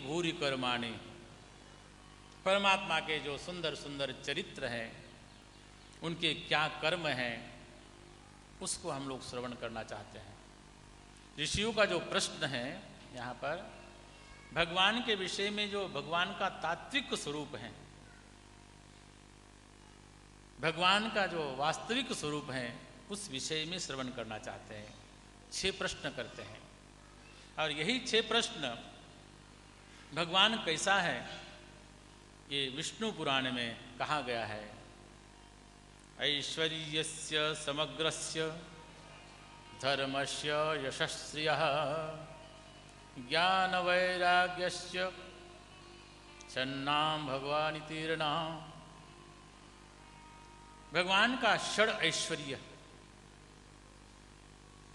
भूरि कर्माणि, परमात्मा के जो सुंदर सुंदर चरित्र हैं, उनके क्या कर्म हैं, उसको हम लोग श्रवण करना चाहते हैं। ऋषियों का जो प्रश्न है यहाँ पर, भगवान के विषय में जो भगवान का तात्विक स्वरूप है, भगवान का जो वास्तविक स्वरूप है, उस विषय में श्रवण करना चाहते हैं। 6 प्रश्न करते हैं और यही 6 प्रश्न भगवान कैसा है ये विष्णु पुराण में कहा गया है। ऐश्वर्यस्य समग्रस्य धर्मस्य यशस्रियः ज्ञान वैराग्यस्य छन्नाम भगवान तीर्णा। भगवान का षड ऐश्वर्य,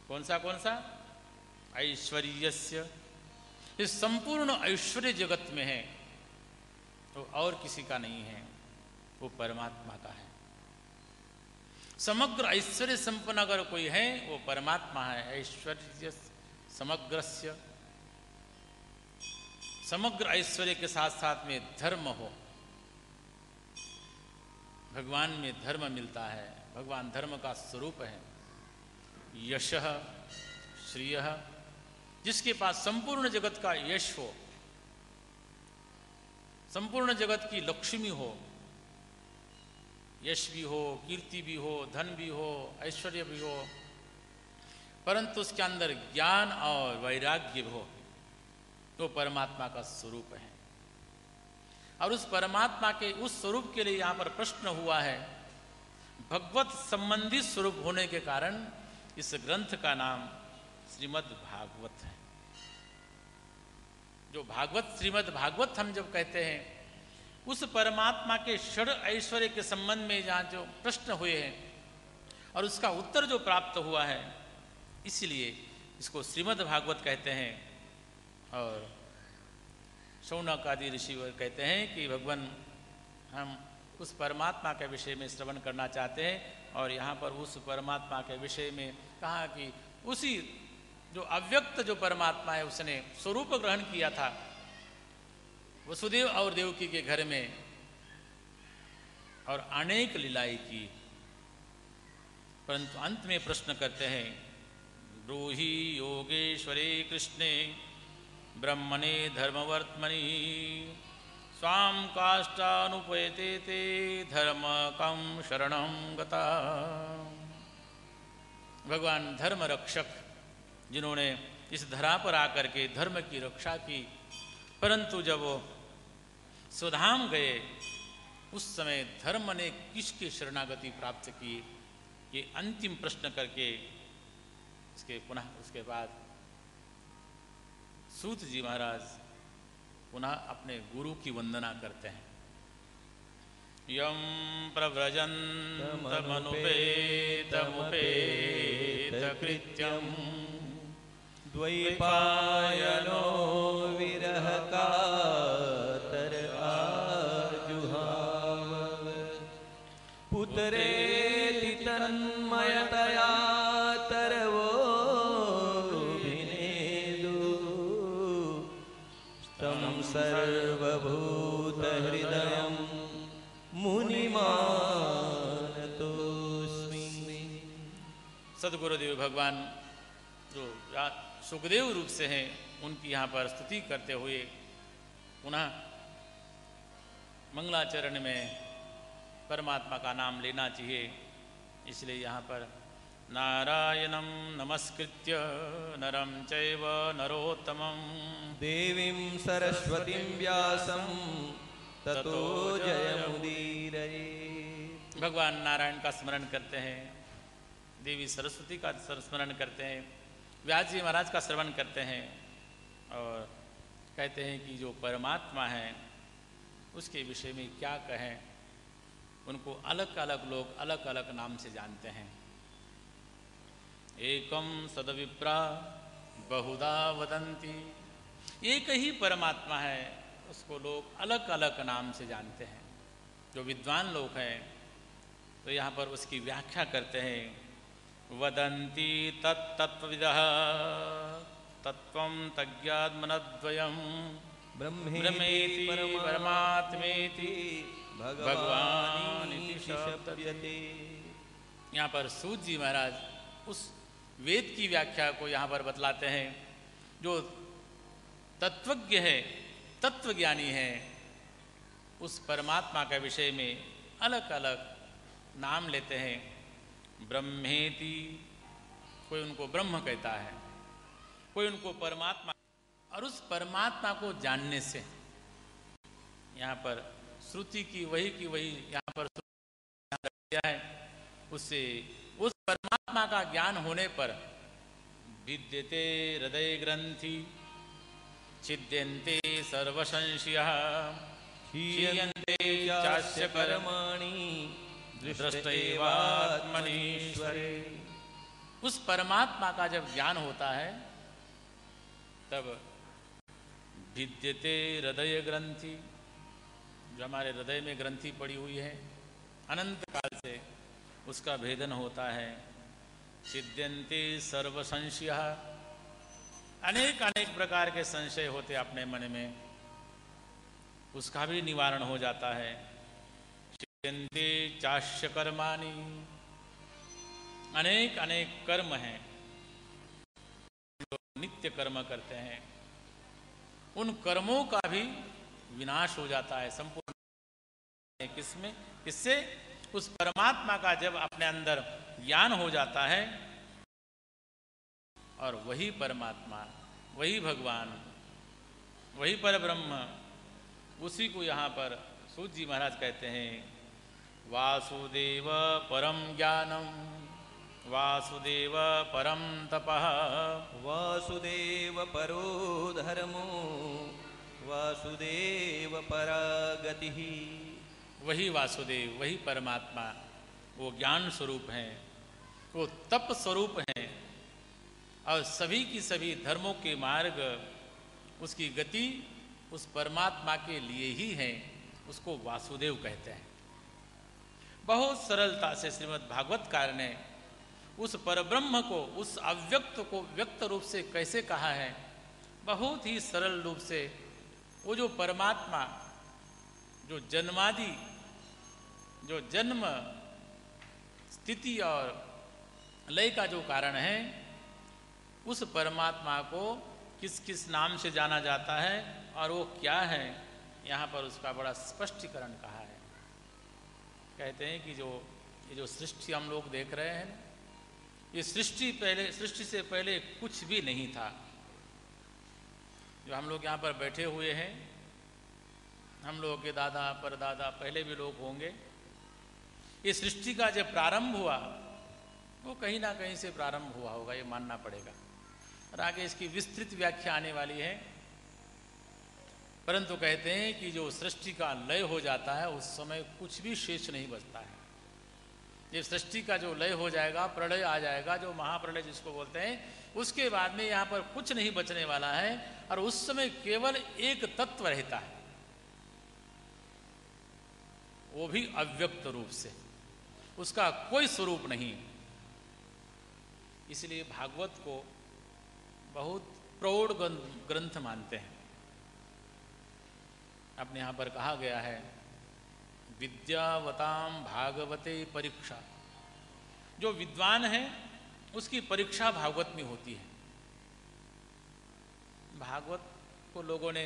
कौन सा ऐश्वर्यस्य, इस संपूर्ण ऐश्वर्य जगत में है तो और किसी का नहीं है, वो परमात्मा का है। समग्र ऐश्वर्य संपन्न अगर कोई है वो परमात्मा है। ऐश्वर्य समग्रस्य, समग्र ऐश्वर्य के साथ साथ में धर्म हो, भगवान में धर्म मिलता है, भगवान धर्म का स्वरूप है। यशः श्रियः, जिसके पास संपूर्ण जगत का यश हो, संपूर्ण जगत की लक्ष्मी हो, यश भी हो, कीर्ति भी हो, धन भी हो, ऐश्वर्य भी हो, परंतु उसके अंदर ज्ञान और वैराग्य भी हो, तो परमात्मा का स्वरूप है। और उस परमात्मा के उस स्वरूप के लिए यहाँ पर प्रश्न हुआ है। भगवत संबंधी स्वरूप होने के कारण इस ग्रंथ का नाम श्रीमद् भागवत है। जो भागवत, श्रीमद् भागवत हम जब कहते हैं, उस परमात्मा के षड ऐश्वर्य के संबंध में जहाँ जो प्रश्न हुए हैं और उसका उत्तर जो प्राप्त हुआ है, इसलिए इसको श्रीमद् भागवत कहते हैं। और शौनक आदि ऋषि कहते हैं कि भगवान, हम उस परमात्मा के विषय में श्रवण करना चाहते हैं। और यहाँ पर उस परमात्मा के विषय में कहा कि उसी जो अव्यक्त जो परमात्मा है, उसने स्वरूप ग्रहण किया था वसुदेव और देवकी के घर में और अनेक लीलाएं की, परंतु अंत में प्रश्न करते हैं, ब्रूहि योगेश्वरे कृष्णे ब्रह्मणे धर्मवर्त्मनि स्वाम काष्ठानुपयते ते धर्म कम शरणं गता। भगवान धर्म रक्षक, जिन्होंने इस धरा पर आकर के धर्म की रक्षा की, परंतु जब वो स्वधाम गए उस समय धर्म ने किसकी शरणागति प्राप्त की, ये अंतिम प्रश्न करके इसके पुनः उसके बाद सूत जी महाराज पुनः अपने गुरु की वंदना करते हैं। यम प्रव्रजन्तमनुपेतमुपेत कृत्यं द्वैपायनो विरह कातर आजुहाव पुत्रेति तन्मयतया तरवोभिनेदु तं सर्वभूतहृदयं मुनिमानतोऽस्मि। सद्गुरुदेव भगवान जो सुखदेव रूप से हैं, उनकी यहाँ पर स्तुति करते हुए पुनः मंगलाचरण में परमात्मा का नाम लेना चाहिए। इसलिए यहाँ पर नारायणं नमस्कृत्य नरं चैव नरोत्तमं देवीं सरस्वतीं व्यासं ततो जयमुदीरये। भगवान नारायण का स्मरण करते हैं, देवी सरस्वती का स्मरण करते हैं, व्यास जी महाराज का श्रवण करते हैं और कहते हैं कि जो परमात्मा है उसके विषय में क्या कहें। उनको अलग अलग लोग अलग अलग नाम से जानते हैं। एकम सदविप्रा बहुधा वदंती, एक ही परमात्मा है, उसको लोग अलग अलग नाम से जानते हैं। जो विद्वान लोग हैं तो यहाँ पर उसकी व्याख्या करते हैं, वदन्ति तत्तत्त्वविदः तत्त्वं तज्ञाद्मनद्वयं ब्रह्मेति परमात्मेति भगवानिति शब्दते। यहाँ पर सूत जी महाराज उस वेद की व्याख्या को यहाँ पर बतलाते हैं। जो तत्वज्ञ है, तत्वज्ञानी है, उस परमात्मा के विषय में अलग अलग नाम लेते हैं। ब्रह्मेति, कोई उनको ब्रह्म कहता है, कोई उनको परमात्मा, और उस परमात्मा को जानने से यहाँ पर श्रुति की वही यहाँ पर दिया है, उससे उस परमात्मा का ज्ञान होने पर विद्यते हृदय ग्रंथि छिद्यन्ते सर्वसंशयः क्षीयन्ते चास्य कर्माणि दृष्टैवात्मनीश्वरे। उस परमात्मा का जब ज्ञान होता है तब भिद्यते हृदय ग्रंथि, जो हमारे हृदय में ग्रंथि पड़ी हुई है अनंत काल से, उसका भेदन होता है। छिद्यन्ते सर्व संशयः, अनेक अनेक प्रकार के संशय होते अपने मन में, उसका भी निवारण हो जाता है। छिद्यन्ते चास्य कर्माणि, अनेक अनेक कर्म हैं जो नित्य कर्म करते हैं, उन कर्मों का भी विनाश हो जाता है संपूर्ण। किसमें? किससे? उस परमात्मा का जब अपने अंदर ज्ञान हो जाता है, और वही परमात्मा, वही भगवान, वही परब्रह्म, उसी को यहाँ पर सूत जी महाराज कहते हैं वासुदेव परम ज्ञानम वासुदेव परम तपः वासुदेव परो धर्मो वासुदेव परा गतिः। वही वासुदेव, वही परमात्मा, वो ज्ञान स्वरूप हैं, वो तप स्वरूप हैं, और सभी की सभी धर्मों के मार्ग, उसकी गति उस परमात्मा के लिए ही है, उसको वासुदेव कहते हैं। बहुत सरलता से श्रीमद् भागवतकार ने उस परब्रह्म को, उस अव्यक्त को व्यक्त रूप से कैसे कहा है, बहुत ही सरल रूप से। वो जो परमात्मा, जो जन्मादि, जो जन्म स्थिति और लय का जो कारण है, उस परमात्मा को किस किस नाम से जाना जाता है और वो क्या है, यहाँ पर उसका बड़ा स्पष्टीकरण कहा है। कहते हैं कि ये जो सृष्टि हम लोग देख रहे हैं, ये सृष्टि से पहले कुछ भी नहीं था। जो हम लोग यहाँ पर बैठे हुए हैं, हम लोगों के दादा परदादा पहले भी लोग होंगे, ये सृष्टि का जब प्रारंभ हुआ वो कहीं ना कहीं से प्रारंभ हुआ होगा, ये मानना पड़ेगा, और आगे इसकी विस्तृत व्याख्या आने वाली है। परंतु कहते हैं कि जो सृष्टि का लय हो जाता है उस समय कुछ भी शेष नहीं बचता है। ये सृष्टि का जो लय हो जाएगा, प्रलय आ जाएगा, जो महाप्रलय जिसको बोलते हैं, उसके बाद में यहाँ पर कुछ नहीं बचने वाला है, और उस समय केवल एक तत्व रहता है, वो भी अव्यक्त रूप से, उसका कोई स्वरूप नहीं। इसलिए भागवत को बहुत प्रौढ़ ग्रंथ मानते हैं। अपने यहाँ पर कहा गया है विद्यावताम भागवते परीक्षा, जो विद्वान है उसकी परीक्षा भागवत में होती है। भागवत को लोगों ने